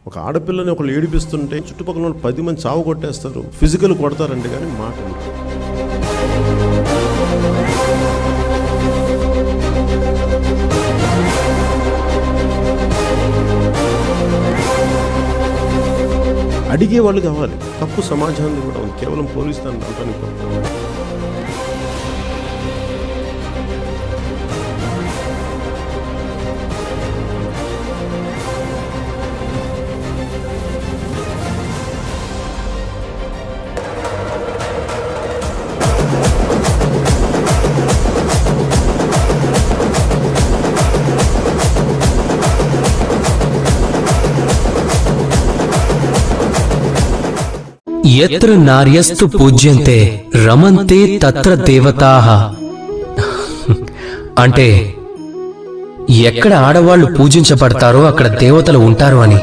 ఒక ఆడపిల్లని ఒకళ్ళు ఏడిపిస్తుంటే చుట్టుపక్కల 10 మంది చావు కొట్టేస్తారు, ఫిజికల్ కొడతారండి, కానీ మాట అడిగే వాళ్ళు కావాలి. తప్పు సమాజాన్ని కూడా కేవలం పోలీసు అంటానికి యత్ర నార్యస్తు పూజ్యంతే రమంతే తత్ర దేవతాః. అంటే ఎక్కడ ఆడవాళ్లు పూజించబడతారో అక్కడ దేవతలు ఉంటారు అని.